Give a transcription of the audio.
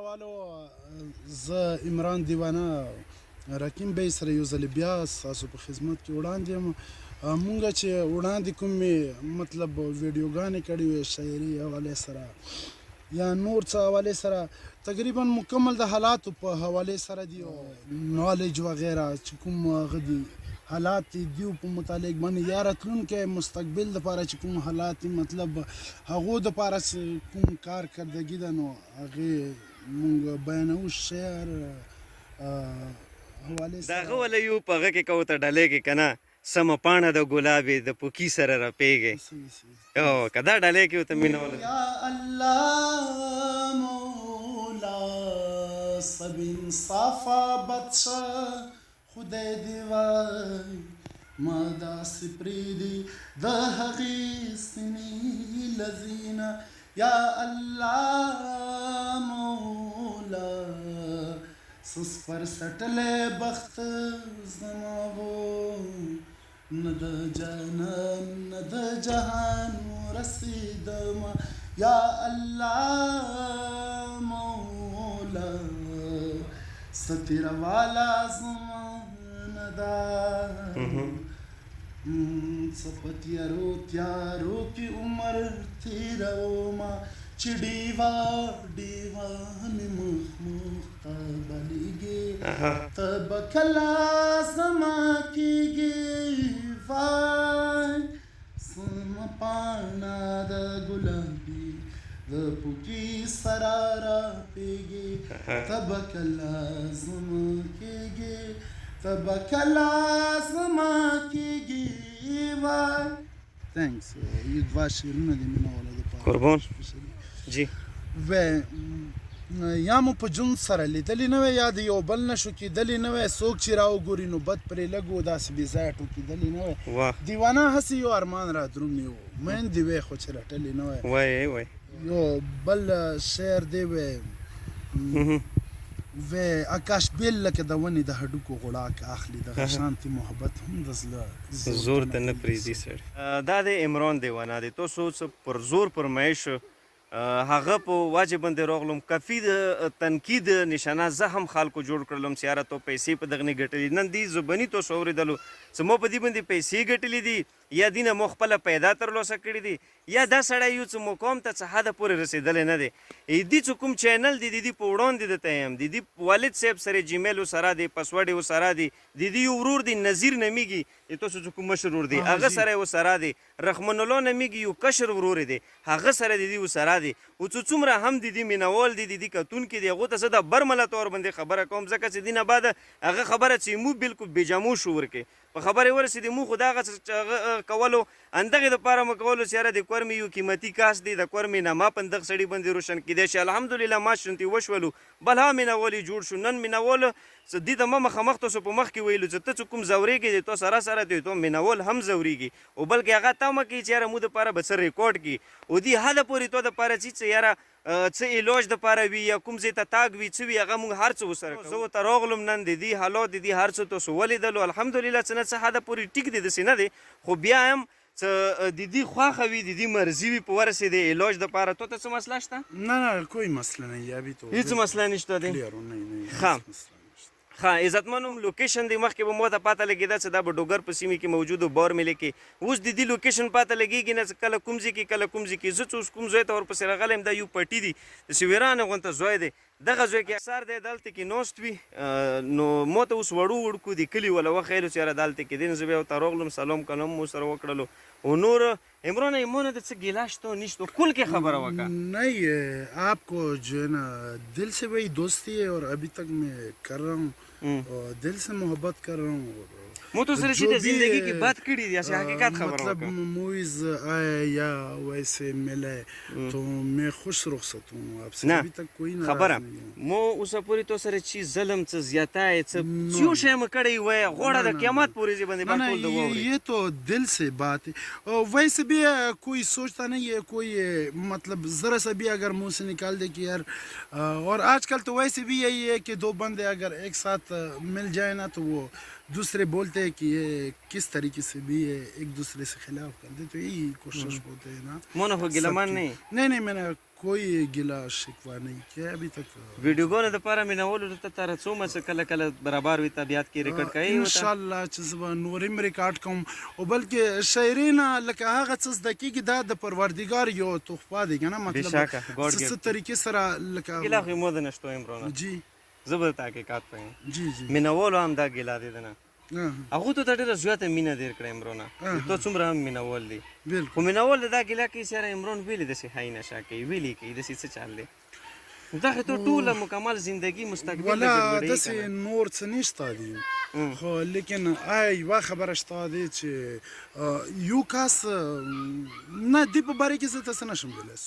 مینوالو زه عمران دیوانه رقیم بی سره یو ځل بیا ستاسو په خدمت کې وړاندې یم. مونږ چې وړاندې کومې مطلب ویډیوګانې کړې وې شاعري حوالې سره یا نور څه حوالې سره تقریبا مکمل د حالاتو په حوالې سره دي او نالج وغیره چې کوم هغه دي حالات دیو په متعلق باندې یا راتلونکي مستقبل دپاره چې کوم حالات دي مطلب هغو دپاره کوم کارکردګي ده نو هغې مونږ بیانوو شعر حوالې د هغه وله یو په هغه کې کوو ته ډلې کې که نه سمه پاڼه د ګلابې د پوکي سره رپېږې او که دا ډلې کې ورته مینه ولري یا الله مولا سب انصافه بچه خدای دی وای ما داسې پرېږدي د هغې سینې لذینه یا الله مولا سسپر سټلی بخت زما و نه د جانان نه د جهان رسېدمه یا الله مولا ستیره والا زمانه ده څه په تیارو تیارو کې عمر تېرومه چې ډیوه ډیوه مې مخ مخ ته بلېږي ته به کله زما کېږي وای سمه پاڼه د ګلابي د پوکي سره راپېږي ته به کله زما کېږي ته به کله زما کېږي وای تھینکس یہ دوا شعرونه دي مینه والا دپاره قربان جی و یا مو په جون سره لیدلی نه وی یا د یو بل نه شو کېدلی نه وی څوک چې راوګوري نو بد پرې لږ و داسې بې ځایه ټوکېدلی نه وی دیوانه هسې یو ارمان را درومي و میندې وی خو چې رټلې نه وی یو بل شعر دی وی و آکاش بیل لکه د ونې د هډوکو غوړاک اخلي دغه شانتي محبت هم د زړه زور ته نه پرېږدي سړی دا د عمران دیوانه دی تاسو څه پر زور فرمایش هغه په واجب باندې راغلم کافي د تنقید نشانه زه هم خلکو جوړ کړلم چې یاره تو پیسې په دغه نه ګټلي نن دې زبني تاسو اورېدلو چې مو په دې باندې پیسې ګټلې دي یا دینه مو خپله پیدا ترلاسه کړي دي یا دا سړی یو چې مقام ته څه حده پورې رسېدلی نه دی دې چې کوم چینل دی د دې په وړاندې درته یم د دې والد صاحب سره جیمیل ورسره دی پسورډ یې ورسره دی د دې یو ورور دی نظیر نومیږي تاسو چې کوم مشر ورور دی هغه سره یې ورسره دی رحمن الله نومیږي یو کشر ورور دی هغه سره د دې ورسره دی او چې څومره هم د دې مینهوال دي د دې کتونکي دي هغو ته زه د برمله طور باندې خبره کوم ځکه چې دې نه بعد هغه خبره چې مو بالکل بېجامو شو ورکې په خبرې ورسېدې مو خو دغه کولو همدغې دپاره مو کولو چې یاره د کور مې یو قیمتي کاس دی د کور مې نما په دغه سړي باندې روشن کېدی شي الحمدلله ما شونتې وشولو بل ها مینهوال یې جوړ شو نن مینهوال دې ته ما مخامخ تاسو په مخ کې ویلو چې ته چې کوم ځورېږې دی تو سره سره دی تو مینهوال هم ځورېږي او بلکې هغه تمه کوي چې یاره مو دپاره به څه ریکارډ کړي او دې حده پورې تو دپاره چې یاره څه علاج دپاره وي یا کوم ځای ته تاګ وي څه وي هغه موږ هر څه ورسره کوو زه ورته راغلم نن د دې حالات د دې هر څه تاسو ولیدلو الحمدلله څه نه څه حده پورې ټیک دی داسې نه دی خو بیا هم څه د دې خوښه وي د دې مرضي وي په ورسېدې علاج دپاره تو ته څه مسله شته نه نه کوئی مسله نه یا ابھی تو هېڅ مسله نشته دی ښه ها عزتمنو لوکیشن دی مخکې به مو ته پاته لګېده چې دا به ډوګر په سیمې کې موجود و بور ملي کې اوس د دې لوکیشن پاته لګېږي نه چې کله کوم ځای کې کله کوم ځای کې زه چې اوس کوم ځای ته ورپسې راغلی یم دا یو پټي دی د سویرانو غونته ځای دی دغه ځای کې اکثر دی دلته کې ناست وي نو ما ته اوس وړو وړکو د کلي وله وښیلو چې یاره دلته کې دی نو زه بیا ورته راغلم سلام کلام مو سره وکړلو او نور عمران ایمانه د څه ګیله شته نشته کل کې خبره وکړه نہیں آپ کو جو ہے نا دل سے وہی دوستی ہے اور ابھی تک میں کر رہا ہوں اور دل سے محبت کر رہا ہوں مو تو سره چې د زندگی کې بد کړي دي اصل حقیقت خبره مطلب موویز آئے یا ویسے ملے تو میں خوش رخصت ہوں آپ سے ابھی تک کوئی خبره مو اوسه پورې تو سره چې ظلم څه زیاتی څه څو شی مو کړی وای غوړه د قیامت پورې زی باندې باندې ټول د ووري یہ تو دل سے بات ہے ویسے بھی کوئی سوچتا نہیں ہے کوئی مطلب ذرا سا بھی اگر منہ سے نکال دے کہ یار اور آج کل تو ویسے بھی یہی ہے کہ دو بندے اگر ایک ساتھ مل جائے نا تو وہ दूसरे बोलते हैं कि ये किस तरीके से भी ये एक दूसरे से खिलाफ कर दे, तो यही कोशिश होते हैं ना। مونه خو ګیلمان सबकी। نه नहीं मैंने कोई गिला शिकवा नहीं किया अभी तक। ویډیوګانو د پاره مینولو ته تر څومره چې کله کله برابر وي طبیعت کې ریکارډ کوي ان وته شاء الله چې زه به نورم ریکارډ کوم، او بلکې شاعرینه لکه هغه څه زده کېږي دا د پروردګار یو تحفه دی کنه، مطلب بېشکه، God څه gift. طریقې سره لکه ګیلا خو مو د نشته عمران جی زه به تحقیقات کوم جی جی مینولو هم دا ګیلا دي نه اه، هغه ته ډیره زیاته مینه ډیر کړې عمران ته څومره هم مینول دي بالکل خو مینول دا ګیلا کې سره عمران ویلې د سي هاي نشه کوي ویلې کې د سي څه چل دی دا ته ټوله مکمل زندگی مستقبل ولا ګډوډي داسې نور څه نشته دي، خو لیکن یوه خبره شته دی چې یو کس نه دې په باره کې زه تاسو نشم ویلی.